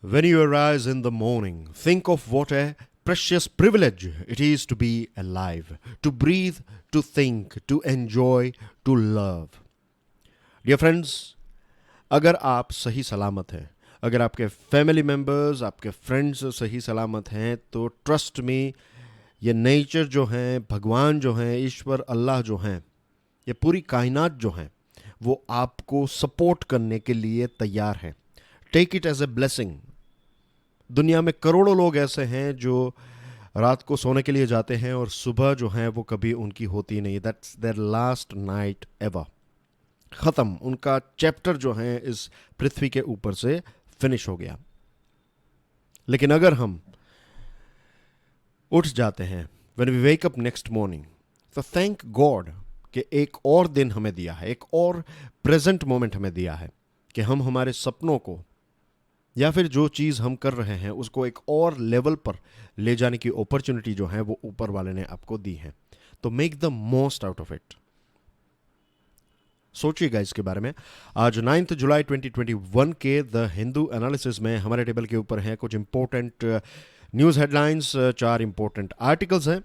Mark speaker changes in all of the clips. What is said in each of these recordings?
Speaker 1: When you arise in the morning, think of what a precious privilege it is to be alive, to breathe, to think, to enjoy, to love. Dear friends, अगर आप सही सलामत हैं, अगर आपके family members, आपके friends सही सलामत हैं, तो ट्रस्ट में ये नेचर जो हैं, भगवान जो हैं, ईश्वर अल्लाह जो हैं, ये पूरी कायनात जो हैं, वो आपको सपोर्ट करने के लिए तैयार है. Take it as a blessing. दुनिया में करोड़ों लोग ऐसे हैं जो रात को सोने के लिए जाते हैं और सुबह जो है वो कभी उनकी होती नहीं. That's their last night ever. ख़त्म, उनका चैप्टर जो है इस पृथ्वी के ऊपर से फिनिश हो गया. लेकिन अगर हम उठ जाते हैं when we wake up next morning, तो थैंक गॉड कि एक और दिन हमें दिया है, एक और प्रेजेंट मोमेंट हमें दिया है कि हम हमारे सपनों को या फिर जो चीज़ हम कर रहे हैं उसको एक और लेवल पर ले जाने की अपॉर्चुनिटी जो है वो ऊपर वाले ने आपको दी है. तो make the most out of it. सोचिएगा इसके बारे में. आज 9 जुलाई 2021 के द हिंदू एनालिसिस में हमारे टेबल के ऊपर हैं कुछ important news headlines, 4 important articles हैं.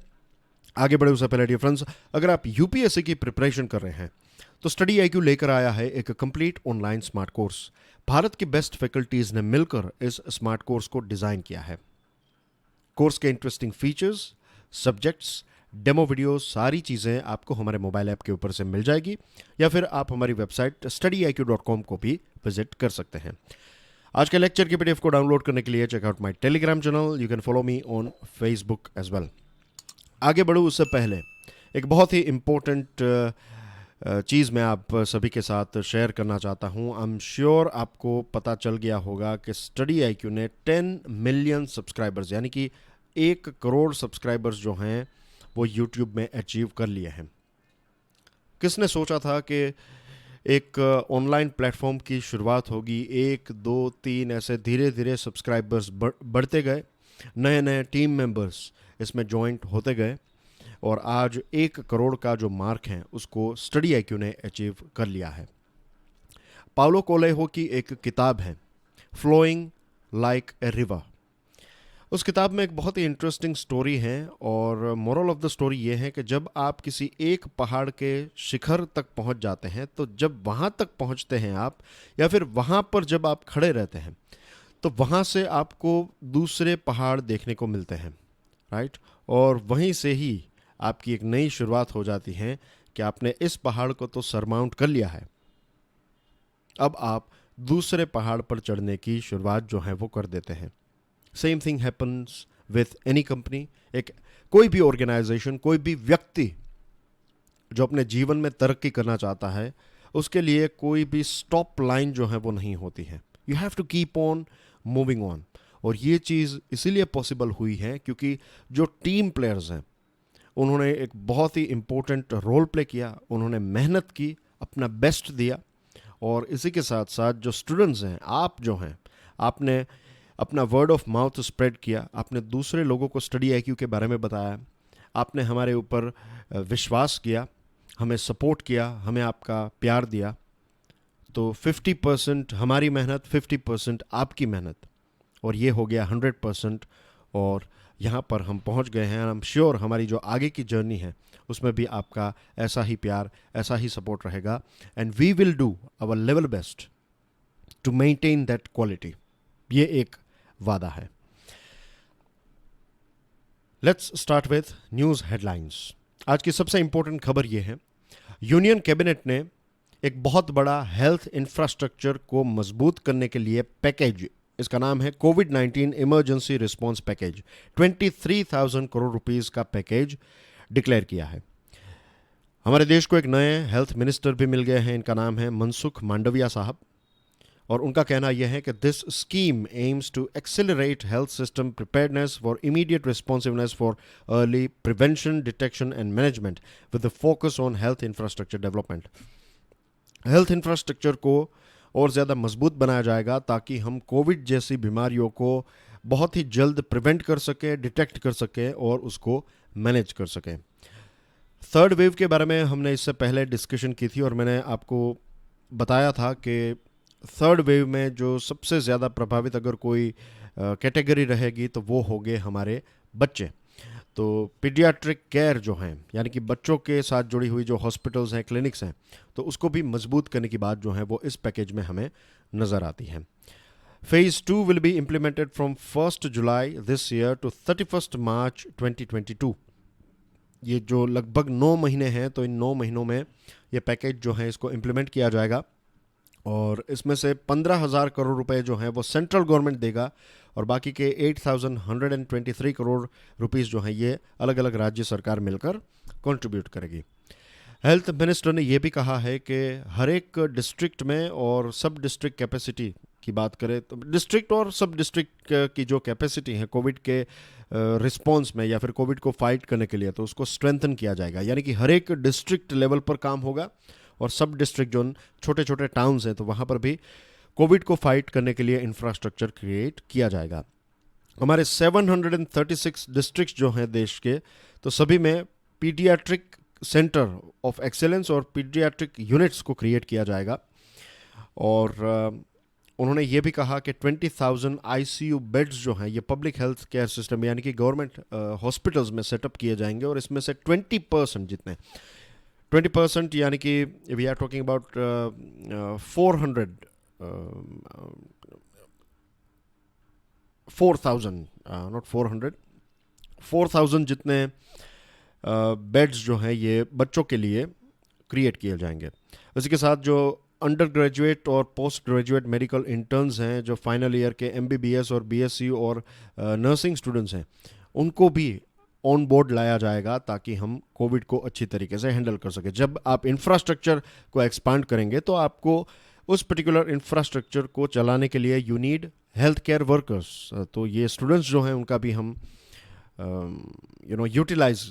Speaker 1: आगे बढ़े उससे पहले डियर फ्रेंड्स, अगर आप यूपीएससी की प्रिपरेशन कर रहे हैं तो स्टडी आईक्यू लेकर आया है एक complete online smart course. Bharat की बेस्ट फैकल्टीज ने मिलकर इस स्मार्ट कोर्स को डिजाइन किया है. कोर्स के interesting features, subjects, demo video, सारी चीज़ें आपको हमारे मोबाइल ऐप के ऊपर से मिल जाएगी, या फिर आप हमारी वेबसाइट studiiq.com को भी विजिट कर सकते हैं. आज के लेक्चर की पीडीएफ को डाउनलोड करने के लिए check out my Telegram channel. You can follow me on Facebook as well. आगे बढ़ूँ उससे पहले एक बहुत ही इम्पोर्टेंट चीज़ मैं आप सभी के साथ शेयर करना चाहता हूँ. आई एम श्योर आपको पता चल गया होगा कि स्टडी आईक्यू ने 10 मिलियन सब्सक्राइबर्स यानी कि 1 करोड़ सब्सक्राइबर्स जो हैं वो यूट्यूब में अचीव कर लिए हैं. किसने सोचा था कि एक ऑनलाइन प्लेटफॉर्म की शुरुआत होगी, 1, 2, 3 ऐसे धीरे धीरे सब्सक्राइबर्स बढ़ते गए, नए नए टीम मेंबर्स इसमें जॉइंट होते गए और आज 1 करोड़ का जो मार्क है उसको स्टडी आईक्यू ने अचीव कर लिया है. पाउलो कोएल्हो की एक किताब है फ्लोइंग लाइक ए रिवर. उस किताब में एक बहुत ही इंटरेस्टिंग स्टोरी है और मोरल ऑफ द स्टोरी ये है कि जब आप किसी एक पहाड़ के शिखर तक पहुंच जाते हैं, तो जब वहां तक पहुंचते हैं आप, या फिर वहां पर जब आप खड़े रहते हैं, तो वहां से आपको दूसरे पहाड़ देखने को मिलते हैं, राइट. और वहीं से ही आपकी एक नई शुरुआत हो जाती है कि आपने इस पहाड़ को तो सरमाउंट कर लिया है, अब आप दूसरे पहाड़ पर चढ़ने की शुरुआत जो है वो कर देते हैं. Same thing happens with any company. एक कोई भी ऑर्गेनाइजेशन, कोई भी व्यक्ति जो अपने जीवन में तरक्की करना चाहता है, उसके लिए कोई भी स्टॉप लाइन जो है वो नहीं होती है. You have to keep on moving on. और ये चीज़ इसीलिए पॉसिबल हुई है क्योंकि जो टीम प्लेयर्स हैं उन्होंने एक बहुत ही इम्पोर्टेंट रोल प्ले किया, उन्होंने मेहनत की, अपना बेस्ट दिया. और इसी के साथ साथ जो स्टूडेंट्स हैं, आप जो हैं, आपने अपना वर्ड ऑफ माउथ स्प्रेड किया, आपने दूसरे लोगों को स्टडी आईक्यू के बारे में बताया, आपने हमारे ऊपर विश्वास किया, हमें सपोर्ट किया, हमें आपका प्यार दिया. तो 50% हमारी मेहनत, 50% आपकी मेहनत, और ये हो गया 100%. और यहाँ पर हम पहुँच गए हैं. आई एम श्योर हमारी जो आगे की जर्नी है उसमें भी आपका ऐसा ही प्यार, ऐसा ही सपोर्ट रहेगा. And we will do our level best to maintain that quality. ये एक वादा है. Let's start with news headlines. आज की सबसे इंपॉर्टेंट खबर ये है, यूनियन कैबिनेट ने एक बहुत बड़ा हेल्थ इंफ्रास्ट्रक्चर को मजबूत करने के लिए पैकेज, इसका नाम है कोविड-19 emergency response package, 23,000 crore rupees का पैकेज डिक्लेयर किया है. हमारे देश को एक नए हेल्थ मिनिस्टर भी मिल गए हैं. इनका नाम है मनसुख मांडविया साहब. और उनका कहना यह है कि this scheme aims to accelerate health system preparedness for immediate responsiveness for early prevention, detection and management with the focus on health infrastructure development. Health infrastructure को और ज़्यादा मजबूत बनाया जाएगा ताकि हम कोविड जैसी बीमारियों को बहुत ही जल्द प्रिवेंट कर सकें, डिटेक्ट कर सकें और उसको मैनेज कर सकें. थर्ड वेव के बारे में हमने इससे पहले डिस्कशन की थी और मैंने आपको बताया था कि थर्ड वेव में जो सबसे ज़्यादा प्रभावित अगर कोई कैटेगरी रहेगी तो वो होंगे हमारे बच्चे। तो पीडियाट्रिक केयर जो हैं, यानी कि बच्चों के साथ जुड़ी हुई जो हॉस्पिटल्स हैं, क्लिनिक्स हैं, तो उसको भी मजबूत करने की बात जो है वो इस पैकेज में हमें नज़र आती है। Phase 2 will be implemented from 1st July this year to 31st March 2022। ये जो लगभग 9 महीने हैं, तो इन 9 महीनों में ये पैकेज जो है इसको इम्प्लीमेंट किया जाएगा और इसमें से 15,000 करोड़ रुपए जो हैं वो सेंट्रल गवर्नमेंट देगा और बाकी के 8,123 करोड़ रुपीस जो हैं ये अलग अलग राज्य सरकार मिलकर कंट्रीब्यूट करेगी। हेल्थ मिनिस्टर ने यह भी कहा है कि हर एक डिस्ट्रिक्ट में और सब डिस्ट्रिक्ट कैपेसिटी की बात करें तो डिस्ट्रिक्ट और सब डिस्ट्रिक्ट की जो कैपेसिटी है कोविड के रिस्पॉन्स में या फिर कोविड को फाइट करने के लिए, तो उसको स्ट्रेंथन किया जाएगा। यानी कि हर एक डिस्ट्रिक्ट लेवल पर काम होगा और सब डिस्ट्रिक्ट जो छोटे छोटे टाउन्स हैं तो वहाँ पर भी कोविड को फाइट करने के लिए इंफ्रास्ट्रक्चर क्रिएट किया जाएगा। हमारे 736 डिस्ट्रिक्ट जो हैं देश के, तो सभी में पीडियाट्रिक सेंटर ऑफ एक्सेलेंस और पीडियाट्रिक यूनिट्स को क्रिएट किया जाएगा। और उन्होंने ये भी कहा कि 20,000 आईसीयू बेड्स जो हैं ये पब्लिक हेल्थ केयर सिस्टम यानी कि गवर्नमेंट हॉस्पिटल्स में सेटअप किए जाएंगे और इसमें से 20% जितने 20% यानी कि we are talking about 4,000 not 400 4,000 जितने बेड्स जो हैं ये बच्चों के लिए क्रिएट किए जाएंगे। इसी के साथ जो अंडर ग्रेजुएट और पोस्ट ग्रेजुएट मेडिकल इंटर्न्स हैं, जो फाइनल ईयर के एमबीबीएस और बीएससी और नर्सिंग स्टूडेंट्स हैं, उनको भी ऑन बोर्ड लाया जाएगा ताकि हम कोविड को अच्छी तरीके से हैंडल कर सकें। जब आप इंफ्रास्ट्रक्चर को एक्सपांड करेंगे तो आपको उस पर्टिकुलर इंफ्रास्ट्रक्चर को चलाने के लिए you need health care workers. तो ये स्टूडेंट्स जो हैं उनका भी हम यूटिलाइज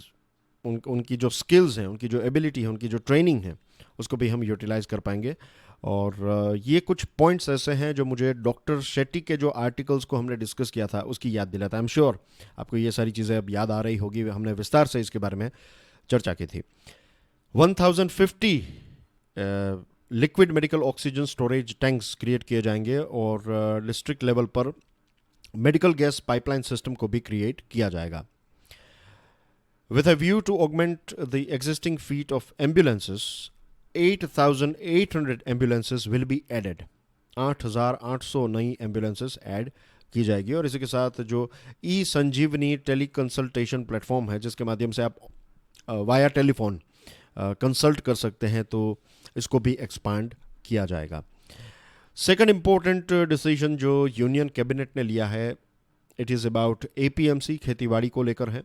Speaker 1: उनकी जो स्किल्स हैं, उनकी जो एबिलिटी है, उनकी जो ट्रेनिंग है, उसको भी हम यूटिलाइज कर पाएंगे। और ये कुछ पॉइंट्स ऐसे हैं जो मुझे डॉक्टर शेट्टी के जो आर्टिकल्स को हमने डिस्कस किया था उसकी याद दिलाता है। आई एम श्योर आपको ये सारी चीज़ें अब याद आ रही होगी, हमने विस्तार से इसके बारे में चर्चा की थी। 1050 liquid medical oxygen storage tanks create किए जाएंगे और डिस्ट्रिक्ट लेवल पर मेडिकल गैस पाइपलाइन सिस्टम को भी क्रिएट किया जाएगा। With a view to augment the existing fleet of ambulances, 8,800 ambulances will be added. 8,800 नई एम्बुलेंसेस ऐड की जाएगी और इसी के साथ जो ई संजीवनी टेली कंसल्टेशन प्लेटफॉर्म है जिसके माध्यम से आप वाया टेलीफोन कंसल्ट कर सकते हैं, तो इसको भी एक्सपांड किया जाएगा। सेकंड इम्पोर्टेंट डिसीजन जो यूनियन कैबिनेट ने लिया है, इट इज़ अबाउट एपीएमसी, खेतीबाड़ी को लेकर है।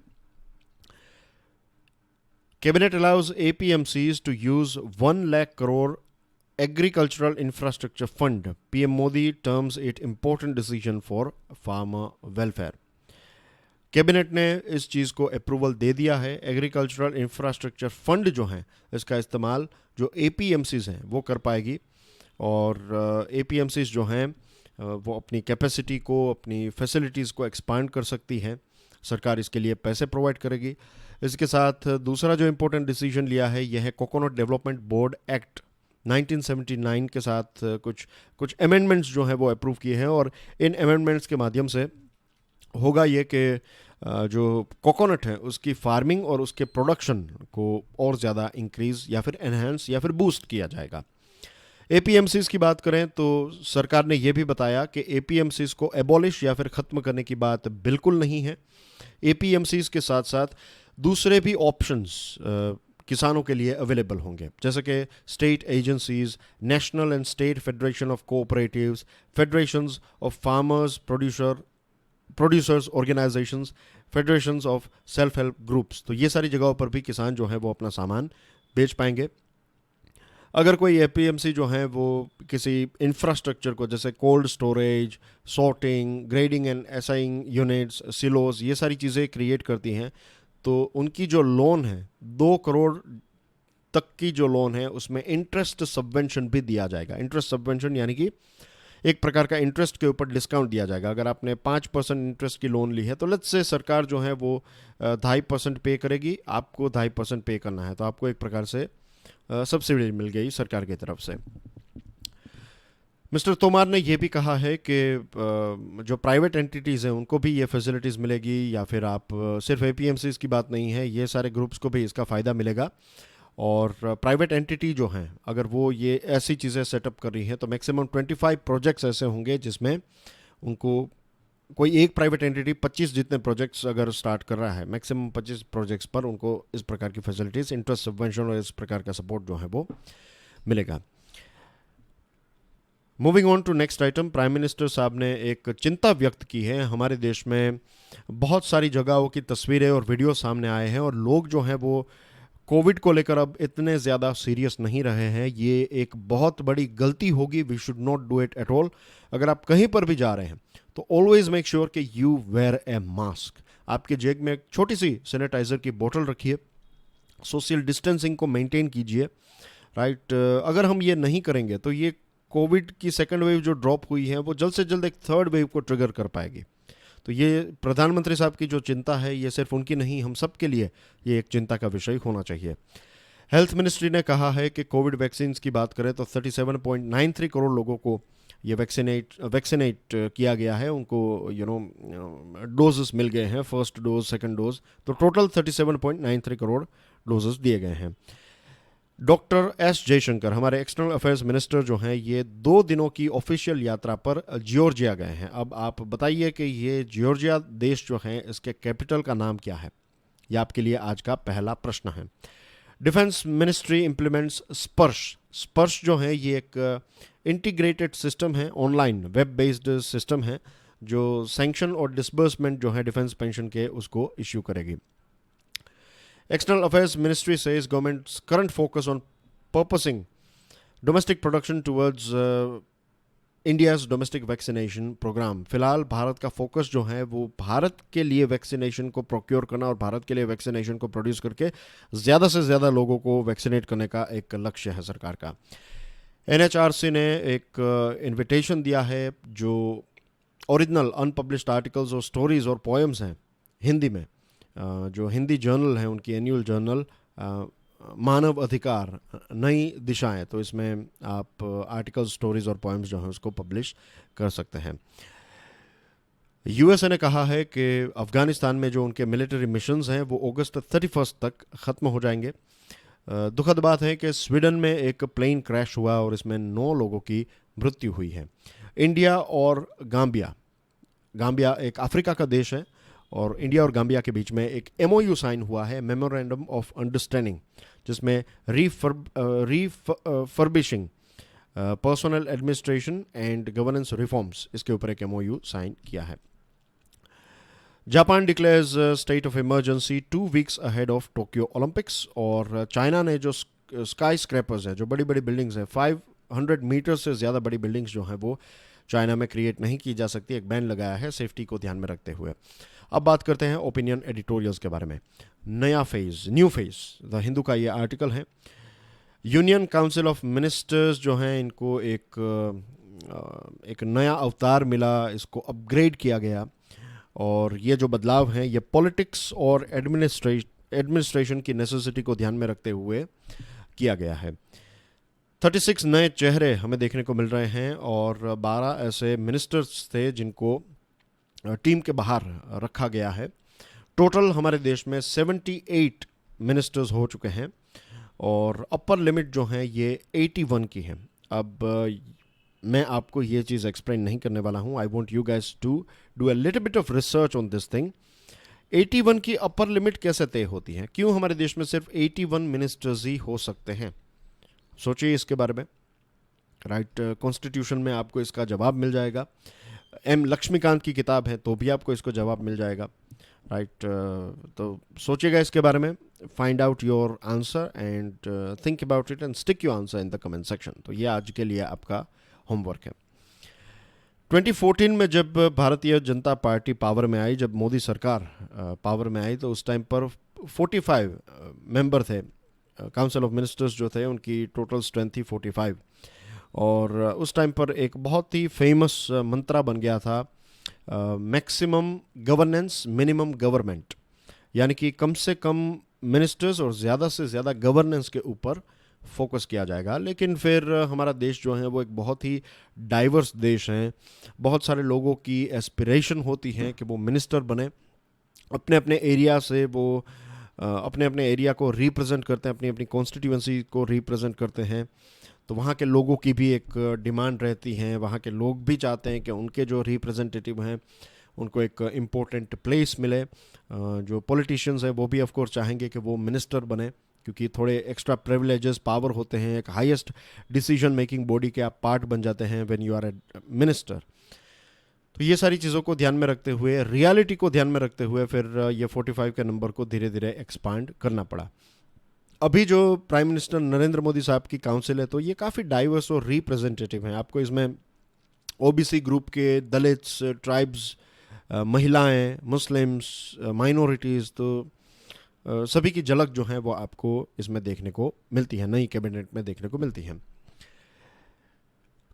Speaker 1: Cabinet allows APMCs to use 1 lakh crore Agricultural Infrastructure Fund. PM Modi terms it important decision for farmer welfare. Cabinet ने इस चीज़ को अप्रूवल दे दिया है। एग्रीकल्चरल इंफ्रास्ट्रक्चर फंड जो हैं इसका इस्तेमाल जो APMCs हैं वो कर पाएगी और APMCs जो हैं वो अपनी कैपेसिटी को, अपनी फैसिलिटीज़ को एक्सपांड कर सकती हैं। सरकार इसके लिए पैसे प्रोवाइड करेगी। इसके साथ दूसरा जो इम्पोर्टेंट डिसीजन लिया है यह है कोकोनट डेवलपमेंट बोर्ड एक्ट 1979 के साथ कुछ अमेंडमेंट्स जो हैं वो अप्रूव किए हैं और इन अमेंडमेंट्स के माध्यम से होगा ये कि जो कोकोनट है उसकी फार्मिंग और उसके प्रोडक्शन को और ज़्यादा इंक्रीज़ या फिर एनहेंस या फिर बूस्ट किया जाएगा। APMCs की बात करें तो सरकार ने यह भी बताया कि APMCs को एबॉलिश या फिर ख़त्म करने की बात बिल्कुल नहीं है। APMCs के साथ साथ दूसरे भी ऑप्शंस किसानों के लिए अवेलेबल होंगे, जैसे कि state agencies, national and state federation of cooperatives, federations of farmers producers organisations, federations of self help groups. तो ये सारी जगहों पर भी किसान जो हैं वो अपना सामान बेच पाएंगे। अगर कोई APMC जो है वो किसी इंफ्रास्ट्रक्चर को जैसे cold storage, sorting, grading and assaying units, silos, ये सारी चीज़ें क्रिएट करती हैं, तो उनकी जो लोन है 2 करोड़ तक की जो लोन है उसमें इंटरेस्ट सबवेंशन भी दिया जाएगा। इंटरेस्ट सबवेंशन यानी कि एक प्रकार का इंटरेस्ट के ऊपर डिस्काउंट दिया जाएगा। अगर आपने 5% इंटरेस्ट की लोन ली है तो लेट्स से सरकार जो है वो 2.5% पे करेगी, आपको 2.5% पे करना है, तो आपको एक प्रकार से सब्सिडी मिल गई सरकार की तरफ से। मिस्टर तोमार ने ये भी कहा है कि जो प्राइवेट एंटिटीज़ हैं उनको भी ये फैसिलिटीज़ मिलेगी, या फिर आप सिर्फ एपीएमसीज़ की बात नहीं है, ये सारे ग्रुप्स को भी इसका फ़ायदा मिलेगा। और प्राइवेट एंटिटी जो हैं अगर वो ये ऐसी चीज़ें सेटअप कर रही हैं तो मैक्सिमम 25 प्रोजेक्ट्स ऐसे होंगे जिसमें उनको कोई एक प्राइवेट एंटिटी 25 जितने प्रोजेक्ट्स अगर स्टार्ट कर रहा है, मैक्सिमम 25 प्रोजेक्ट्स पर उनको इस प्रकार की फैसिलिटीज़, इंटरेस्ट सब्वेंशन और इस प्रकार का सपोर्ट जो है वो मिलेगा। Moving on to next item, prime minister साहब ने एक चिंता व्यक्त की है। हमारे देश में बहुत सारी जगहों की तस्वीरें और वीडियो सामने आए हैं और लोग जो हैं वो कोविड को लेकर अब इतने ज़्यादा सीरियस नहीं रहे हैं। ये एक बहुत बड़ी गलती होगी, we should not do it at all. अगर आप कहीं पर भी जा रहे हैं तो ऑलवेज मेक श्योर कि यू वेयर ए मास्क। आपके जेब में एक छोटी सी सैनिटाइजर की बोतल रखिए, सोशल डिस्टेंसिंग को मेंटेन कीजिए, राइट। अगर हम ये नहीं करेंगे तो ये कोविड की सेकेंड वेव जो ड्रॉप हुई है वो जल्द से जल्द एक थर्ड वेव को ट्रिगर कर पाएगी। तो ये प्रधानमंत्री साहब की जो चिंता है ये सिर्फ उनकी नहीं, हम सब के लिए ये एक चिंता का विषय होना चाहिए। हेल्थ मिनिस्ट्री ने कहा है कि कोविड वैक्सीन की बात करें तो 37.93 करोड़ लोगों को ये वैक्सीनेट किया गया है, उनको डोजेस मिल गए हैं, फर्स्ट डोज सेकंड डोज, तो टोटल 37.93 करोड़ डोजेस दिए गए हैं। डॉक्टर एस जयशंकर हमारे एक्सटर्नल अफेयर्स मिनिस्टर जो हैं ये 2 दिनों की ऑफिशियल यात्रा पर जॉर्जिया गए हैं। अब आप बताइए कि ये जॉर्जिया देश जो है इसके कैपिटल का नाम क्या है, यह आपके लिए आज का पहला प्रश्न है। डिफेंस मिनिस्ट्री इम्प्लीमेंट्स स्पर्श। स्पर्श जो है ये एक इंटीग्रेटेड सिस्टम है, ऑनलाइन वेब बेस्ड सिस्टम है जो सैंक्शन और डिसबर्समेंट जो है डिफेंस पेंशन के उसको इश्यू करेगी। External Affairs Ministry says government's current focus on purposing domestic production towards India's domestic vaccination program। फिलहाल भारत का फोकस जो है वो भारत के लिए वैक्सीनेशन को प्रोक्योर करना और भारत के लिए वैक्सीनेशन को प्रोड्यूस करके ज़्यादा से ज़्यादा लोगों को वैक्सीनेट करने का एक लक्ष्य है सरकार का। NHRC ने एक इन्विटेशन दिया है जो ओरिजिनल अनपब्लिश्ड आर्टिकल्स और स्टोरीज और पोएम्स हैं हिंदी में, जो हिंदी जर्नल है उनकी एनुअल जर्नल मानव अधिकार नई दिशाएं, तो इसमें आप आर्टिकल स्टोरीज और पोएम्स जो हैं उसको पब्लिश कर सकते हैं। यूएसए ने कहा है कि अफगानिस्तान में जो उनके मिलिट्री मिशंस हैं वो अगस्त 31 तक ख़त्म हो जाएंगे। दुखद बात है कि स्वीडन में एक प्लेन क्रैश हुआ और इसमें 9 लोगों की मृत्यु हुई है। इंडिया और गाम्बिया एक अफ्रीका का देश है और इंडिया और गाम्बिया के बीच में एक MOU साइन हुआ है, मेमोरेंडम ऑफ अंडरस्टैंडिंग, जिसमें refurbishing personnel administration and governance reforms, इसके ऊपर एक MOU साइन किया है। Japan declares state of emergency 2 weeks ahead of Tokyo Olympics. और चाइना ने जो स्काई स्क्रैपर्स हैं, जो बड़ी बड़ी बिल्डिंग्स हैं, 500 मीटर से ज़्यादा बड़ी बिल्डिंग्स जो हैं वो चाइना में क्रिएट नहीं की जा सकती, एक बैन लगाया है सेफ्टी को ध्यान में रखते हुए। अब बात करते हैं ओपिनियन एडिटोरियल्स के बारे में। नया phase, new phase, the Hindu का ये आर्टिकल है। यूनियन काउंसिल ऑफ मिनिस्टर्स जो हैं इनको एक नया अवतार मिला, इसको अपग्रेड किया गया और ये जो बदलाव हैं ये पॉलिटिक्स और एडमिनिस्ट्रेशन की नेसेसिटी को ध्यान में रखते हुए किया गया है। 36 नए चेहरे हमें देखने को मिल रहे हैं और 12 ऐसे मिनिस्टर्स थे जिनको टीम के बाहर रखा गया है। टोटल हमारे देश में 78 मिनिस्टर्स हो चुके हैं और अपर लिमिट जो है ये 81 की है। अब मैं आपको ये चीज़ एक्सप्लेन नहीं करने वाला हूँ। I want you guys to do a little bit of research on this thing. 81 की अपर लिमिट कैसे तय होती है, क्यों हमारे देश में सिर्फ 81 मिनिस्टर्स ही हो सकते हैं? सोचिए इसके बारे में, राइट। कॉन्स्टिट्यूशन में आपको इसका जवाब मिल जाएगा। M लक्ष्मीकांत की किताब है तो भी आपको इसको जवाब मिल जाएगा, राइट। तो सोचिएगा इसके बारे में, find out your answer and think about it and stick your answer in the comment section. तो ये आज के लिए आपका होमवर्क है। 2014 में जब भारतीय जनता पार्टी पावर में आई, जब मोदी सरकार पावर में आई, तो उस टाइम पर 45 मेंबर थे। काउंसिल ऑफ मिनिस्टर्स जो थे उनकी टोटल स्ट्रेंथ थी 45 और उस टाइम पर एक बहुत ही फेमस मंत्रा बन गया था, मैक्सिमम गवर्नेंस मिनिमम गवर्नमेंट, यानी कि कम से कम मिनिस्टर्स और ज़्यादा से ज़्यादा गवर्नेंस के ऊपर फोकस किया जाएगा। लेकिन फिर हमारा देश जो है वो एक बहुत ही डाइवर्स देश है। बहुत सारे लोगों की एस्पिरेशन होती है कि वो मिनिस्टर बने, अपने अपने एरिया से वो अपने अपने एरिया को रिप्रेजेंट करते हैं, अपनी अपनी कॉन्स्टिट्यूंसी को रिप्रेजेंट करते हैं। तो वहाँ के लोगों की भी एक डिमांड रहती है, वहाँ के लोग भी चाहते हैं कि उनके जो रिप्रेजेंटेटिव हैं उनको एक इम्पोर्टेंट प्लेस मिले। जो पॉलिटिशियंस हैं वो भी ऑफ कोर्स चाहेंगे कि वो मिनिस्टर बने, क्योंकि थोड़े एक्स्ट्रा प्रिविलेजेस पावर होते हैं, एक हाईएस्ट डिसीजन मेकिंग बॉडी के आप पार्ट बन जाते हैं when you are a minister. तो ये सारी चीज़ों को ध्यान में रखते हुए, रियलिटी को ध्यान में रखते हुए फिर ये 45 के नंबर को धीरे धीरे एक्सपांड करना पड़ा। अभी जो प्राइम मिनिस्टर नरेंद्र मोदी साहब की काउंसिल है तो ये काफ़ी डाइवर्स और रिप्रेजेंटेटिव हैं। आपको इसमें ओबीसी ग्रुप के, दलित्स, ट्राइब्स, महिलाएं, मुस्लिम्स, माइनॉरिटीज़, तो सभी की झलक जो है वो आपको इसमें देखने को मिलती है, नई कैबिनेट में देखने को मिलती है।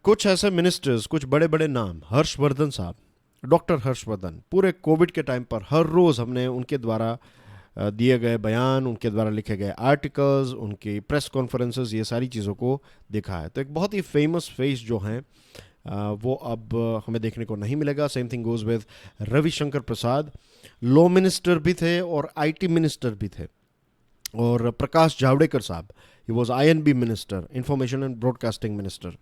Speaker 1: कुछ ऐसे मिनिस्टर्स, कुछ बड़े बड़े नाम, हर्षवर्धन साहब, डॉक्टर हर्षवर्धन, पूरे कोविड के टाइम पर हर रोज़ हमने उनके द्वारा दिए गए बयान, उनके द्वारा लिखे गए आर्टिकल्स, उनकी प्रेस कॉन्फ्रेंसेस, ये सारी चीज़ों को देखा है। तो एक बहुत ही फेमस फेस जो हैं वो अब हमें देखने को नहीं मिलेगा। Same thing goes with Ravishankar Prasad, law minister भी थे और आईटी मिनिस्टर भी थे। और प्रकाश जावड़ेकर साहब, he was I&B minister, information and broadcasting minister.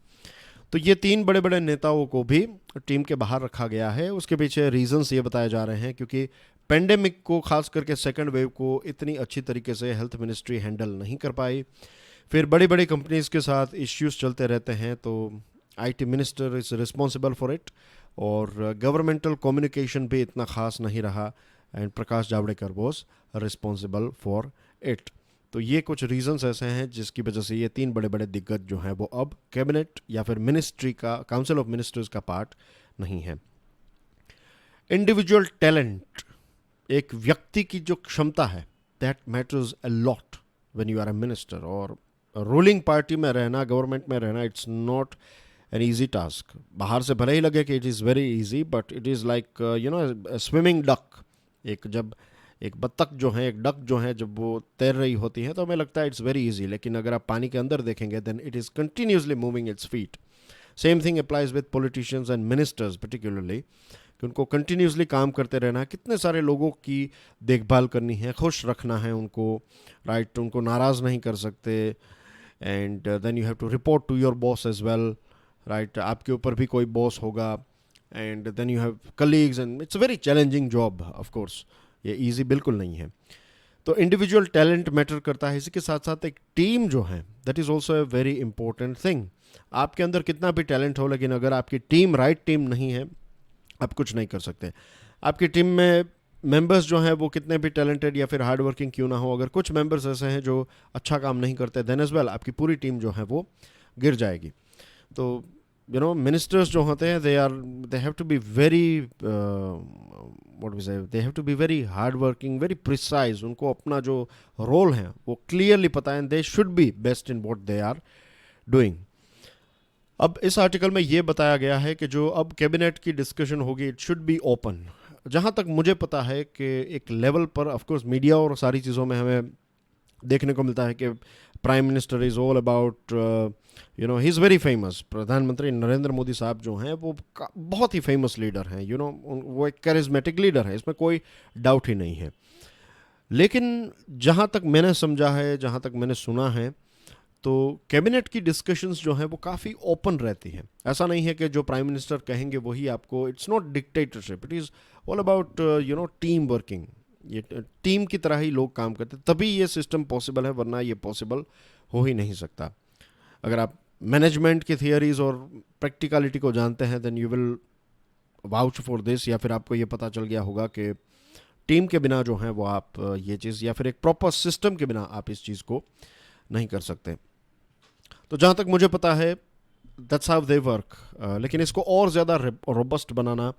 Speaker 1: तो ये तीन बड़े बड़े नेताओं को भी टीम के बाहर रखा गया है। उसके पीछे रीजंस ये बताए जा रहे हैं क्योंकि पेंडेमिक को, खास करके सेकंड वेव को, इतनी अच्छी तरीके से हेल्थ मिनिस्ट्री हैंडल नहीं कर पाई। फिर बड़ी बड़ी कंपनीज के साथ इश्यूज चलते रहते हैं, तो IT minister is responsible for it. और गवर्नमेंटल कम्युनिकेशन भी इतना खास नहीं रहा, and Prakash Javadekar was responsible for it. तो ये कुछ रीजंस ऐसे हैं जिसकी वजह से ये तीन बड़े बड़े दिग्गज जो हैं वो अब कैबिनेट या फिर मिनिस्ट्री का, काउंसिल ऑफ मिनिस्टर्स का पार्ट नहीं है। इंडिविजुअल टैलेंट, एक व्यक्ति की जो क्षमता है, that matters a lot when you are a minister. और रूलिंग पार्टी में रहना, गवर्नमेंट में रहना, it's not an easy task. बाहर से भले ही लगे कि it is very easy, but it is like you know swimming duck. एक बत्तख जो है, एक डक जो है, जब वो तैर रही होती है तो हमें लगता है इट्स वेरी इजी, लेकिन अगर आप पानी के अंदर देखेंगे then it is continuously moving its feet. Same thing applies with politicians and ministers particularly, कि उनको कंटिन्यूसली काम करते रहना है, कितने सारे लोगों की देखभाल करनी है, खुश रखना है उनको, राइट, उनको नाराज़ नहीं कर सकते। And then you have to report to your boss as well, right, आपके ऊपर भी कोई बॉस होगा। And then you have colleagues, and it's a very challenging job. Of course ये इजी बिल्कुल नहीं है। तो इंडिविजुअल टैलेंट मैटर करता है। इसी के साथ साथ एक टीम जो है, that is also a very important thing. आपके अंदर कितना भी टैलेंट हो, लेकिन अगर आपकी टीम राइट टीम नहीं है, आप कुछ नहीं कर सकते। आपकी टीम में मेंबर्स जो हैं वो कितने भी टैलेंटेड या फिर हार्ड वर्किंग क्यों ना हो, अगर कुछ मेंबर्स ऐसे हैं जो अच्छा काम नहीं करते, देन एज वेल आपकी पूरी टीम जो है वो गिर जाएगी। तो you know, ministers जो होते हैं, they have to be very what we say, they have to be very hard working, very precise। उनको अपना जो रोल है वो क्लियरली पता है, they should be best in what they are doing। अब इस आर्टिकल में ये बताया गया है कि जो अब कैबिनेट की डिस्कशन होगी, इट शुड बी ओपन। जहाँ तक मुझे पता है कि एक लेवल पर ऑफकोर्स मीडिया और सारी चीज़ों में हमें देखने को मिलता है कि prime minister is all about you know, he is very famous. प्रधानमंत्री नरेंद्र मोदी साहब जो हैं वो बहुत ही फेमस लीडर हैं, यू नो, वो एक कैरिज्मेटिक लीडर है, इसमें कोई डाउट ही नहीं है। लेकिन जहाँ तक मैंने समझा है, जहाँ तक मैंने सुना है, तो कैबिनेट की डिस्कशंस जो हैं वो काफ़ी ओपन रहती हैं। ऐसा नहीं है कि जो प्राइम मिनिस्टर कहेंगे वही आपको, it's not dictatorship, it is all about you know team working. ये टीम की तरह ही लोग काम करते, तभी ये सिस्टम पॉसिबल है, वरना ये पॉसिबल हो ही नहीं सकता। अगर आप मैनेजमेंट की थियरीज और प्रैक्टिकलिटी को जानते हैं, then you will vouch for this, या फिर आपको ये पता चल गया होगा कि टीम के बिना जो है वो आप ये चीज़, या फिर एक प्रॉपर सिस्टम के बिना आप इस चीज़ को नहीं कर सकते। तो जहाँ तक मुझे पता है, दैट्स हाउ दे वर्क। लेकिन इसको और ज़्यादा रोबस्ट बनाना,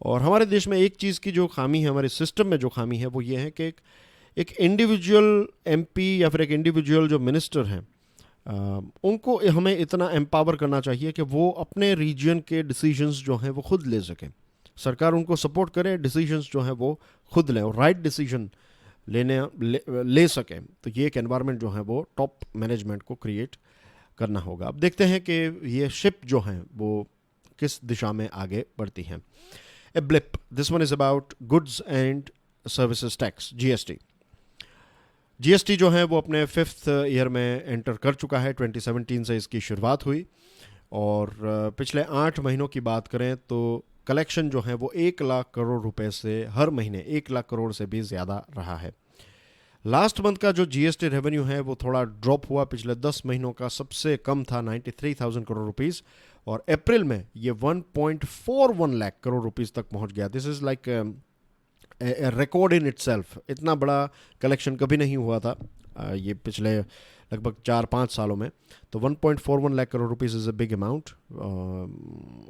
Speaker 1: और हमारे देश में एक चीज़ की जो खामी है, हमारे सिस्टम में जो खामी है, वो ये है कि एक इंडिविजुअल एमपी या फिर एक इंडिविजुअल जो मिनिस्टर हैं, उनको हमें इतना एम्पावर करना चाहिए कि वो अपने रीजन के डिसीजंस जो हैं वो खुद ले सकें। सरकार उनको सपोर्ट करे, डिसीजंस जो हैं वो खुद लें, और राइट डिसीजन ले सकें, तो ये एक एनवायरनमेंट जो है वो टॉप मैनेजमेंट को क्रिएट करना होगा। अब देखते हैं कि ये शिप जो हैं वो किस दिशा में आगे बढ़ती हैं। A blip, this one is about goods and services tax, GST. GST जो है वो अपने 5th ईयर में एंटर कर चुका है। 2017 से इसकी शुरुआत हुई और पिछले 8 महीनों की बात करें तो कलेक्शन जो है वो 1 लाख करोड़ रुपए से हर महीने 1 लाख करोड़ से भी ज़्यादा रहा है। लास्ट मंथ का जो जीएसटी रेवेन्यू है वो थोड़ा ड्रॉप हुआ, पिछले 10 महीनों का सबसे कम था 93,000 करोड़ रुपीस, और अप्रैल में ये 1.41 लाख करोड़ रुपीस तक पहुंच गया। This is like record in itself. इतना बड़ा कलेक्शन कभी नहीं हुआ था ये पिछले लगभग 4-5 सालों में। तो 1.41 lakh crore rupees is a big amount.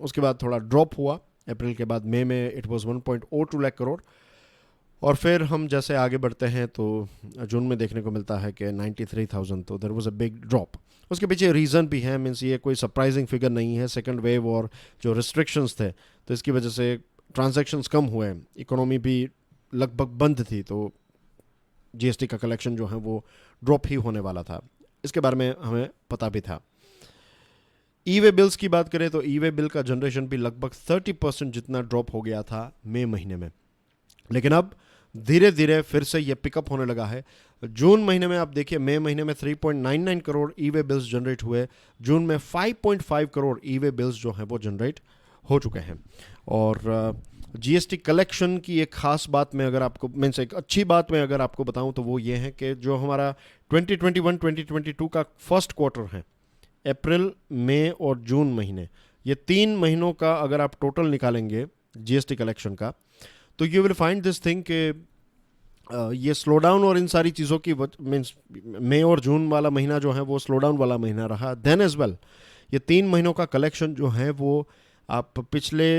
Speaker 1: उसके बाद थोड़ा ड्रॉप हुआ अप्रैल के बाद, मई में इट वाज 1.02 लाख करोड़, और फिर हम जैसे आगे बढ़ते हैं तो जून में देखने को मिलता है कि 93,000, तो there was a big drop. उसके पीछे रीज़न भी है, मीन्स ये कोई सरप्राइजिंग फिगर नहीं है। सेकंड वेव और जो रिस्ट्रिक्शंस थे तो इसकी वजह से ट्रांजैक्शंस कम हुए, इकोनॉमी भी लगभग बंद थी, तो जीएसटी का कलेक्शन जो है वो ड्रॉप ही होने वाला था। इसके बारे में हमें पता भी था। ई वे बिल्स की बात करें तो ई वे बिल का जनरेशन भी लगभग 30% जितना ड्रॉप हो गया था मई महीने में, लेकिन अब धीरे धीरे फिर से ये पिकअप होने लगा है। जून महीने में आप देखिए, मई महीने में 3.99 करोड़ ई वे बिल्स जनरेट हुए, जून में 5.5 करोड़ ई वे बिल्स जो हैं वो जनरेट हो चुके हैं। और जीएसटी कलेक्शन की एक खास बात में अगर आपको, मीन्स एक अच्छी बात में अगर आपको बताऊं तो वो ये है कि जो हमारा 2021-2022 का फर्स्ट क्वार्टर है, अप्रैल, मई और जून महीने, ये 3 महीनों का अगर आप टोटल निकालेंगे जीएसटी कलेक्शन का, तो you will find this thing कि ये स्लो डाउन और इन सारी चीज़ों की मीन्स मई और जून वाला महीना जो है वो स्लो डाउन वाला महीना रहा। देन एज वेल ये 3 महीनों का कलेक्शन जो है वो आप पिछले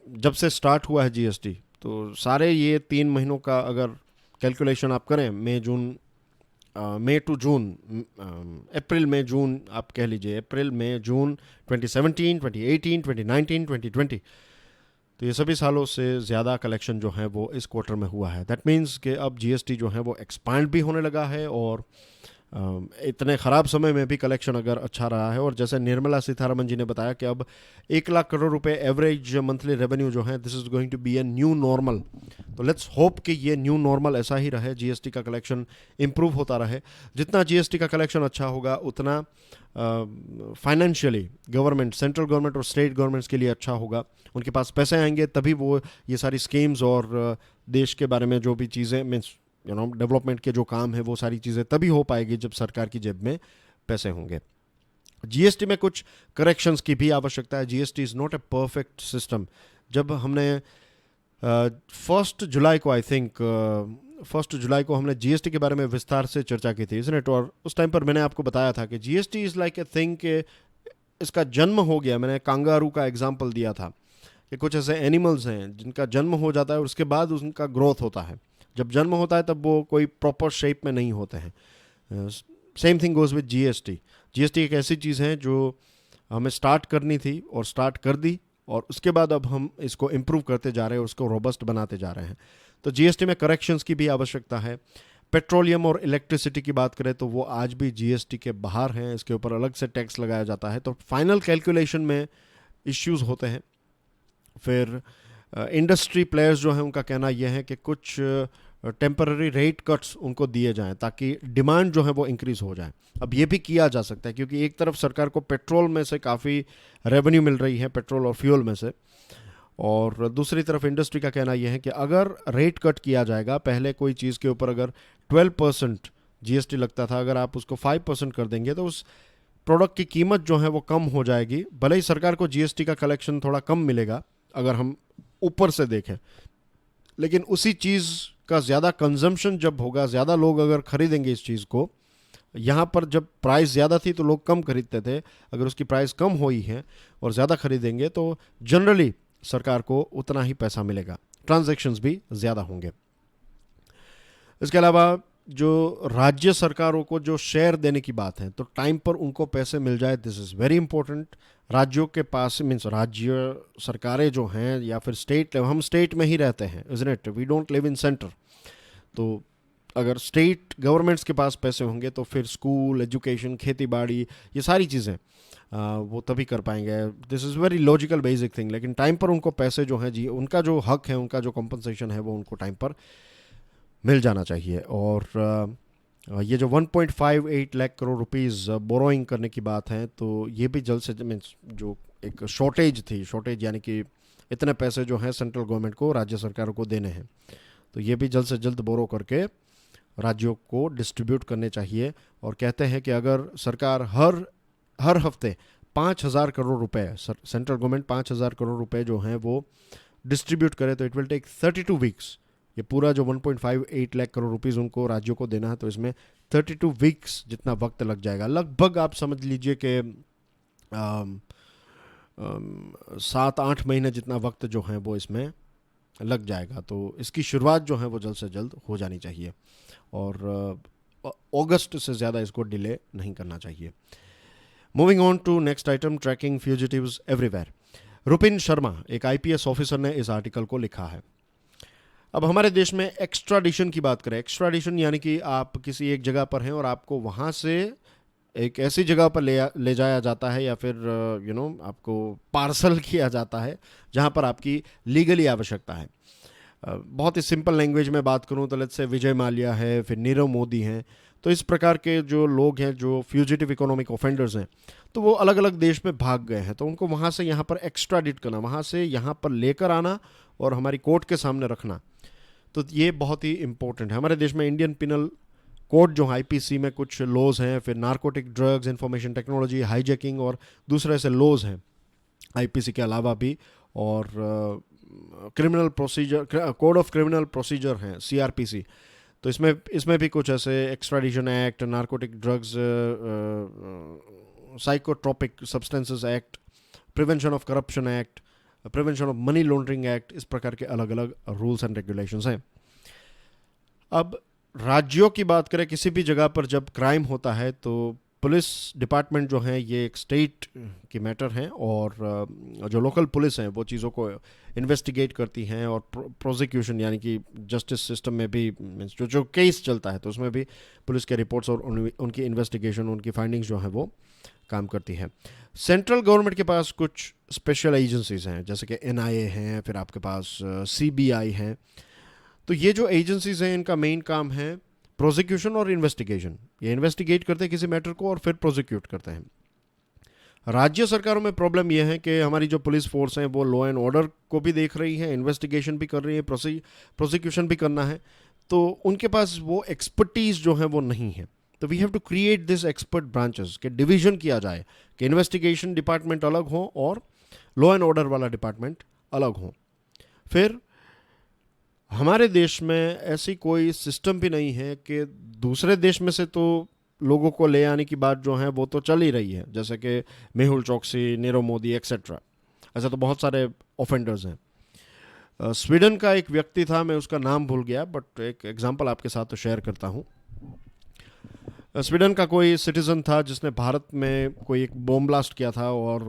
Speaker 1: जब से स्टार्ट हुआ है जीएसटी, तो सारे ये 3 महीनों का अगर कैलकुलेशन आप करें, मई टू जून, अप्रैल मई जून आप कह लीजिए, अप्रैल मई जून 2017, 2018, 2019, 2020, तो ये सभी सालों से ज़्यादा कलेक्शन जो है वो इस क्वार्टर में हुआ है। दैट मीन्स कि अब जीएसटी जो है वो एक्सपांड भी होने लगा है, और इतने ख़राब समय में भी कलेक्शन अगर अच्छा रहा है, और जैसे निर्मला सीतारमन जी ने बताया कि अब 1 लाख करोड़ रुपए एवरेज मंथली रेवेन्यू जो है, this is going to be a new normal. तो लेट्स होप कि ये न्यू नॉर्मल ऐसा ही रहे, जीएसटी का कलेक्शन इम्प्रूव होता रहे। जितना जीएसटी का कलेक्शन अच्छा होगा उतना फाइनेंशियली गवर्नमेंट, सेंट्रल गवर्नमेंट और स्टेट गवर्नमेंट्स के लिए अच्छा होगा। उनके पास पैसे आएंगे तभी वो ये सारी स्कीम्स और देश के बारे में जो भी चीज़ें, मीन्स डेवलपमेंट के जो काम है वो सारी चीज़ें तभी हो पाएगी जब सरकार की जेब में पैसे होंगे। जीएसटी में कुछ करेक्शंस की भी आवश्यकता है। GST is not a perfect system. जब हमने 1 जुलाई को, आई थिंक 1 जुलाई को हमने जीएसटी के बारे में विस्तार से चर्चा की थी, इसने, और उस टाइम पर मैंने आपको बताया था कि GST is like a thing के इसका जन्म हो गया। मैंने कांगारू का एग्जाम्पल दिया था कि कुछ ऐसे एनिमल्स हैं जिनका जन्म हो जाता है और उसके बाद उनका ग्रोथ होता है। जब जन्म होता है तब वो कोई प्रॉपर शेप में नहीं होते हैं। Same thing goes with GST. GST एक ऐसी चीज़ है जो हमें स्टार्ट करनी थी और स्टार्ट कर दी, और उसके बाद अब हम इसको इम्प्रूव करते जा रहे हैं, उसको रोबस्ट बनाते जा रहे हैं। तो जीएसटी में करेक्शंस की भी आवश्यकता है। पेट्रोलियम और इलेक्ट्रिसिटी की बात करें तो वो आज भी जीएसटी के बाहर हैं, इसके ऊपर अलग से टैक्स लगाया जाता है, तो फाइनल कैलकुलेशन में इश्यूज होते हैं। फिर इंडस्ट्री प्लेयर्स जो हैं उनका कहना यह है कि कुछ टेम्पररी रेट कट्स उनको दिए जाएं ताकि डिमांड जो है वो इंक्रीज़ हो जाए। अब ये भी किया जा सकता है क्योंकि एक तरफ सरकार को पेट्रोल में से काफ़ी रेवेन्यू मिल रही है, पेट्रोल और फ्यूल में से, और दूसरी तरफ इंडस्ट्री का कहना यह है कि अगर रेट कट किया जाएगा, पहले कोई चीज़ के ऊपर अगर 12% जीएसटी लगता था, अगर आप उसको 5% कर देंगे तो उस प्रोडक्ट की कीमत जो है वो कम हो जाएगी। भले ही सरकार को जीएसटी का कलेक्शन थोड़ा कम मिलेगा अगर हम ऊपर से देखें, लेकिन उसी चीज़ का ज़्यादा कंजम्पशन जब होगा, ज़्यादा लोग अगर खरीदेंगे इस चीज़ को, यहाँ पर जब प्राइस ज़्यादा थी तो लोग कम खरीदते थे, अगर उसकी प्राइस कम हुई है और ज़्यादा खरीदेंगे तो जनरली सरकार को उतना ही पैसा मिलेगा, ट्रांजैक्शंस भी ज़्यादा होंगे। इसके अलावा जो राज्य सरकारों को जो शेयर देने की बात है, तो टाइम पर उनको पैसे मिल जाए, दिस इज़ वेरी इंपॉर्टेंट। राज्यों के पास, मीन्स राज्य सरकारें जो हैं या फिर स्टेट, हम स्टेट में ही रहते हैं, isn't it, we don't live in centre. तो अगर स्टेट गवर्नमेंट्स के पास पैसे होंगे तो फिर स्कूल, एजुकेशन, खेती बाड़ी, ये सारी चीज़ें वो तभी कर पाएंगे। This is very logical basic thing. लेकिन टाइम पर उनको पैसे जो हैं जी, उनका जो हक है, उनका जो कॉम्पनसेशन है, वो उनको टाइम पर मिल जाना चाहिए। और ये जो 1.58 लाख करोड़ रुपीस बोरोइंग करने की बात है, तो ये भी जल्द से मीन्स जो एक शॉर्टेज थी, शॉर्टेज यानी कि इतने पैसे जो हैं सेंट्रल गवर्नमेंट को राज्य सरकारों को देने हैं, तो ये भी जल्द से जल्द बोरो करके राज्यों को डिस्ट्रीब्यूट करने चाहिए। और कहते हैं कि अगर सरकार हर हर हफ्ते 5,000 करोड़ रुपए, सेंट्रल गवर्नमेंट 5,000 करोड़ रुपए जो हैं वो डिस्ट्रीब्यूट करे, तो इट विल टेक 32 वीक्स। ये पूरा जो 1.58 लाख करोड़ रुपीस उनको राज्यों को देना है, तो इसमें 32 वीक्स जितना वक्त लग जाएगा। लगभग आप समझ लीजिए कि 7-8 महीने जितना वक्त जो है वो इसमें लग जाएगा। तो इसकी शुरुआत जो है वो जल्द से जल्द हो जानी चाहिए और अगस्त से ज़्यादा इसको डिले नहीं करना चाहिए। Moving on to next item, tracking fugitives everywhere. Rupin Sharma, एक आईपीएस ऑफिसर, ने इस आर्टिकल को लिखा है। अब हमारे देश में एक्स्ट्राडिशन की बात करें, एक्स्ट्राडिशन यानी कि आप किसी एक जगह पर हैं और आपको वहाँ से एक ऐसी जगह पर ले जाया जाता है या फिर आपको पार्सल किया जाता है जहाँ पर आपकी लीगली आवश्यकता है। बहुत ही सिंपल लैंग्वेज में बात करूँ तो लेट्स से विजय माल्या है, फिर नीरव मोदी हैं, तो इस प्रकार के जो लोग हैं जो फ्यूजिटिव इकोनॉमिक ऑफेंडर्स हैं, तो वो अलग अलग देश में भाग गए हैं, तो उनको वहाँ से यहाँ पर एक्स्ट्राडिट करना, वहाँ से यहाँ पर लेकर आना और हमारी कोर्ट के सामने रखना, तो ये बहुत ही इंपॉर्टेंट है। हमारे देश में इंडियन पिनल कोड जो आईपीसी में कुछ लॉज हैं, फिर narcotic drugs, information technology, hijacking और दूसरे ऐसे लॉज हैं आईपीसी के अलावा भी, और criminal procedure, code of criminal procedure हैं सीआरपीसी, तो इसमें भी कुछ ऐसे extradition act, narcotic drugs, psychotropic substances act, prevention of corruption act, prevention of money laundering act, इस प्रकार के अलग अलग रूल्स एंड रेगुलेशंस हैं। अब राज्यों की बात करें, किसी भी जगह पर जब क्राइम होता है तो पुलिस डिपार्टमेंट जो है ये एक स्टेट की मैटर है, और जो लोकल पुलिस हैं वो चीज़ों को इन्वेस्टिगेट करती हैं, और प्रोसिक्यूशन यानी कि जस्टिस सिस्टम में भी जो केस चलता है तो उसमें भी पुलिस के रिपोर्ट्स और उनकी इन्वेस्टिगेशन, उनकी फाइंडिंग्स जो हैं वो काम करती हैं। सेंट्रल गवर्नमेंट के पास कुछ स्पेशल एजेंसीज हैं, जैसे कि एनआईए हैं, फिर आपके पास सीबीआई हैं, तो ये जो एजेंसीज हैं इनका मेन काम है प्रोसिक्यूशन और इन्वेस्टिगेशन। ये इन्वेस्टिगेट करते हैं किसी मैटर को और फिर प्रोसिक्यूट करते हैं। राज्य सरकारों में प्रॉब्लम यह है कि हमारी जो पुलिस फोर्स हैं वो लॉ एंड ऑर्डर को भी देख रही है, इन्वेस्टिगेशन भी कर रही है, प्रोसिक्यूशन भी करना है, तो उनके पास वो एक्सपर्टीज जो है वो नहीं है। तो we have to create this expert branches के डिवीजन किया जाए कि इन्वेस्टिगेशन डिपार्टमेंट अलग हो और लॉ एंड ऑर्डर वाला डिपार्टमेंट अलग हो। फिर हमारे देश में ऐसी कोई सिस्टम भी नहीं है कि दूसरे देश में से तो लोगों को ले आने की बात जो है वो तो चल ही रही है, जैसे कि मेहुल चोकसी, नीरव मोदी एक्सेट्रा, ऐसा तो बहुत सारे ऑफेंडर्स हैं। स्वीडन का एक व्यक्ति था, मैं उसका नाम भूल गया, बट एक एग्जांपल आपके साथ तो शेयर करता हूँ। स्वीडन का कोई सिटीज़न था जिसने भारत में कोई एक बॉम्ब ब्लास्ट किया था और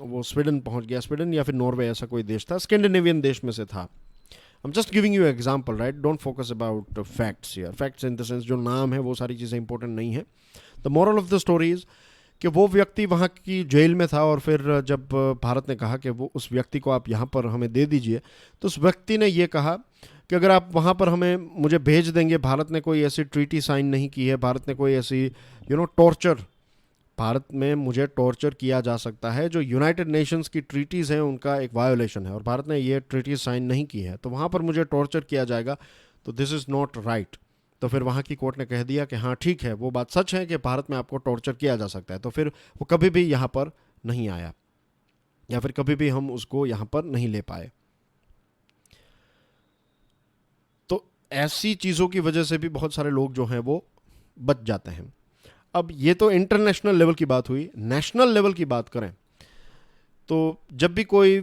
Speaker 1: वो स्वीडन पहुंच गया, स्वीडन या फिर नॉर्वे, ऐसा कोई देश था, स्कैंडिनेवियन देश में से था। I'm just giving you an example, right? Don't focus about facts here. Facts in the sense जो नाम है वो सारी चीज़ें इंपॉर्टेंट नहीं है। The moral of the story is कि वो व्यक्ति वहाँ की जेल में था, और फिर जब भारत ने कहा कि वो उस व्यक्ति को आप यहाँ पर हमें दे दीजिए, तो उस व्यक्ति ने ये कहा कि अगर आप वहाँ पर मुझे भेज देंगे, भारत ने कोई ऐसी ट्रीटी साइन नहीं की है, भारत ने कोई ऐसी टॉर्चर, भारत में मुझे टॉर्चर किया जा सकता है, जो यूनाइटेड नेशंस की ट्रीटीज़ हैं उनका एक वायोलेशन है, और भारत ने ये ट्रीटीज साइन नहीं की है, तो वहाँ पर मुझे टॉर्चर किया जाएगा, तो दिस इज़ नॉट राइट। तो फिर वहाँ की कोर्ट ने कह दिया कि हाँ ठीक है, वो बात सच है कि भारत में आपको टॉर्चर किया जा सकता है, तो फिर वो कभी भी यहाँ पर नहीं आया, या फिर कभी भी हम उसको यहाँ पर नहीं ले पाए। तो ऐसी चीज़ों की वजह से भी बहुत सारे लोग जो हैं वो बच जाते हैं। अब ये तो इंटरनेशनल लेवल की बात हुई। नेशनल लेवल की बात करें तो जब भी कोई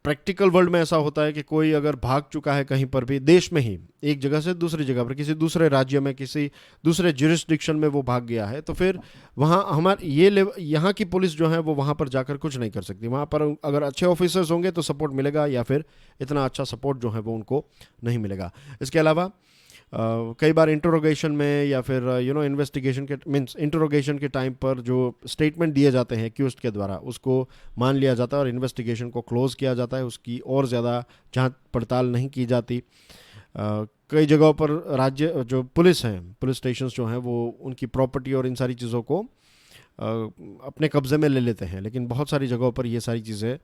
Speaker 1: प्रैक्टिकल वर्ल्ड में ऐसा होता है कि कोई अगर भाग चुका है कहीं पर भी देश में ही, एक जगह से दूसरी जगह पर, किसी दूसरे राज्य में, किसी दूसरे जुरिस्डिक्शन में वो भाग गया है, तो फिर वहाँ हमारे यहाँ की पुलिस जो है वो वहाँ पर जाकर कुछ नहीं कर सकती। वहाँ पर अगर अच्छे ऑफिसर्स होंगे तो सपोर्ट मिलेगा, या फिर इतना अच्छा सपोर्ट जो है वो उनको नहीं मिलेगा। इसके अलावा कई बार इंटरोगेशन में या फिर इन्वेस्टिगेशन के मीन्स इंटरोगेशन के टाइम पर जो स्टेटमेंट दिए जाते हैं एक्यूज्ड के द्वारा, उसको मान लिया जाता है और इन्वेस्टिगेशन को क्लोज किया जाता है, उसकी और ज़्यादा जांच पड़ताल नहीं की जाती। कई जगहों पर राज्य जो पुलिस हैं, पुलिस स्टेशंस जो हैं, वो उनकी प्रॉपर्टी और इन सारी चीज़ों को अपने कब्ज़े में ले लेते हैं, लेकिन बहुत सारी जगहों पर ये सारी चीज़ें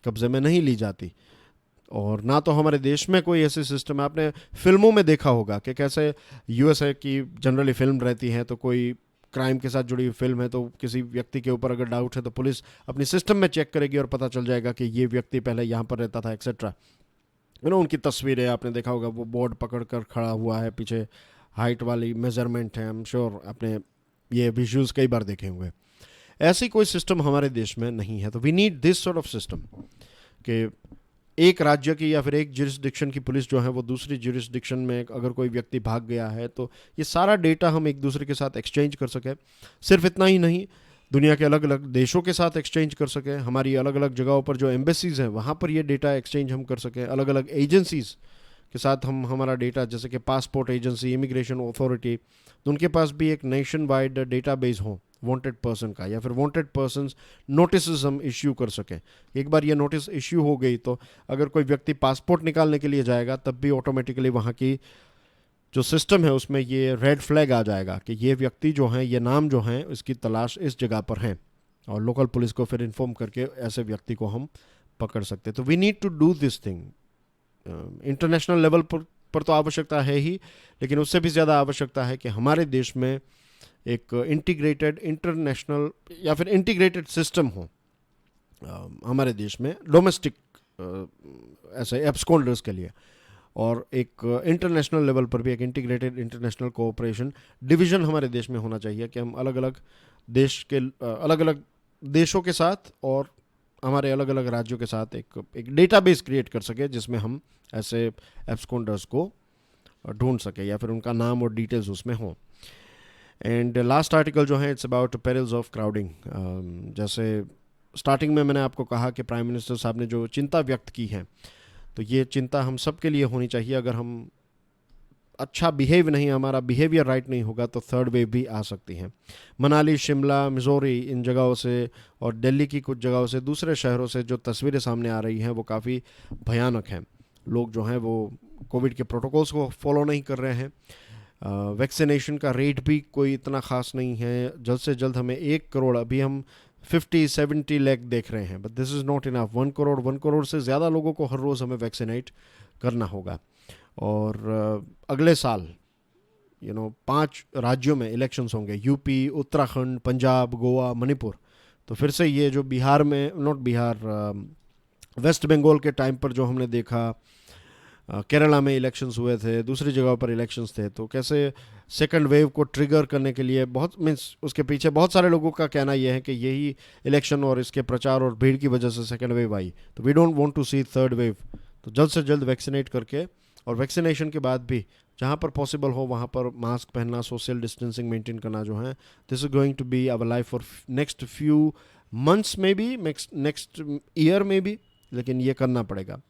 Speaker 1: कब्ज़े में नहीं ली जाती। और ना तो हमारे देश में कोई ऐसे सिस्टम है। आपने फिल्मों में देखा होगा कि कैसे यूएसए की जनरली फिल्म रहती है, तो कोई क्राइम के साथ जुड़ी हुई फिल्म है, तो किसी व्यक्ति के ऊपर अगर डाउट है तो पुलिस अपनी सिस्टम में चेक करेगी और पता चल जाएगा कि ये व्यक्ति पहले यहाँ पर रहता था, एक्सेट्रा। उनकी तस्वीरें आपने देखा होगा, वो बोर्ड पकड़ कर खड़ा हुआ है, पीछे हाइट वाली मेजरमेंट है। आई एम श्योर आपने ये विजुअल्स कई बार देखे होंगे। ऐसी कोई सिस्टम हमारे देश में नहीं है। तो we need this sort of system कि एक राज्य की या फिर एक जुरिस्डिक्शन की पुलिस जो है वो दूसरी जुरिस्डिक्शन में अगर कोई व्यक्ति भाग गया है तो ये सारा डेटा हम एक दूसरे के साथ एक्सचेंज कर सकें। सिर्फ इतना ही नहीं, दुनिया के अलग अलग देशों के साथ एक्सचेंज कर सकें। हमारी अलग अलग जगहों पर जो एम्बेसीज हैं वहाँ पर ये डेटा एक्सचेंज हम कर सकें। अलग अलग एजेंसीज़ के साथ हम हमारा डेटा, जैसे कि पासपोर्ट एजेंसी, इमिग्रेशन अथॉरिटी, तो उनके पास भी एक नेशन वाइड डेटाबेस हो वांटेड पर्सन का, या फिर वांटेड पर्सन्स नोटिस हम इश्यू कर सकें। एक बार ये नोटिस इश्यू हो गई तो अगर कोई व्यक्ति पासपोर्ट निकालने के लिए जाएगा तब भी ऑटोमेटिकली वहाँ की जो सिस्टम है उसमें ये रेड फ्लैग आ जाएगा कि ये व्यक्ति जो हैं, ये नाम जो हैं, इसकी तलाश इस जगह पर हैं, और लोकल पुलिस को फिर इन्फॉर्म करके ऐसे व्यक्ति को हम पकड़ सकते हैं। तो we need to do this thing. International level पर तो आवश्यकता है ही, लेकिन उससे भी ज़्यादा आवश्यकता है कि हमारे देश में एक इंटीग्रेटेड इंटरनेशनल या फिर इंटीग्रेटेड सिस्टम हो हमारे देश में डोमेस्टिक ऐसे एब्सकॉन्डर्स के लिए, और एक इंटरनेशनल लेवल पर भी एक इंटीग्रेटेड इंटरनेशनल कोऑपरेशन डिवीज़न हमारे देश में होना चाहिए कि हम अलग अलग देश के अलग अलग देशों के साथ और हमारे अलग अलग राज्यों के साथ एक डेटाबेस क्रिएट कर सके जिसमें हम ऐसे एब्सकॉन्डर्स को ढूंढ सके या फिर उनका नाम और डिटेल्स उसमें हों। एंड लास्ट आर्टिकल जो है it's about perils of crowding. जैसे स्टार्टिंग में मैंने आपको कहा कि प्राइम मिनिस्टर साहब ने जो चिंता व्यक्त की है, तो ये चिंता हम सब के लिए होनी चाहिए। अगर हम अच्छा बिहेव नहीं, हमारा बिहेवियर राइट नहीं होगा तो थर्ड वेव भी आ सकती है। मनाली, शिमला, मिजोरी, इन जगहों से और दिल्ली की कुछ जगहों से, दूसरे शहरों से जो तस्वीरें सामने आ रही हैं वो काफ़ी भयानक हैं। लोग जो हैं वो कोविड के प्रोटोकॉल्स को फॉलो नहीं कर रहे हैं। वैक्सीनेशन का रेट भी कोई इतना ख़ास नहीं है। जल्द से जल्द हमें 1 करोड़, अभी हम 50-70 लाख देख रहे हैं, but this is not enough. 1 crore, 1 crore से ज़्यादा लोगों को हर रोज़ हमें वैक्सीनेट करना होगा। और अगले साल 5 राज्यों में इलेक्शंस होंगे, यूपी, उत्तराखंड, पंजाब, गोवा, मणिपुर। तो फिर से ये जो बिहार में, नॉट बिहार, वेस्ट बंगाल के टाइम पर जो हमने देखा, केरला में इलेक्शंस हुए थे, दूसरी जगहों पर इलेक्शंस थे, तो कैसे सेकंड वेव को ट्रिगर करने के लिए बहुत मीन्स उसके पीछे बहुत सारे लोगों का कहना यह है कि यही इलेक्शन और इसके प्रचार और भीड़ की वजह से सेकंड वेव आई। तो we don't want to see third wave. तो जल्द से जल्द वैक्सीनेट करके, और वैक्सीनेशन के बाद भी जहाँ पर पॉसिबल हो वहाँ पर मास्क पहनना, सोशल डिस्टेंसिंग मेंटेन करना जो है, this is going to be our life for next few months में बी, नेक्स्ट ईयर में भी, लेकिन ये करना पड़ेगा।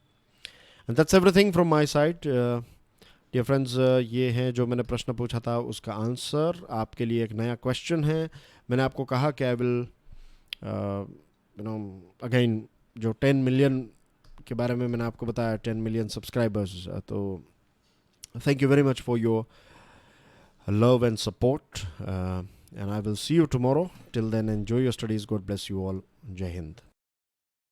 Speaker 1: And that's everything from my side dear friends. ये है जो मैंने प्रश्न पूछा था उसका आंसर। आपके लिए एक नया क्वेश्चन है। मैंने आपको कहा कि आई विल अगेन जो 10 मिलियन के बारे में मैंने आपको बताया, 10 मिलियन सब्सक्राइबर्स, तो thank you very much for your love and support, and I will see you tomorrow. Till then enjoy your studies. God bless you all. जय हिंद।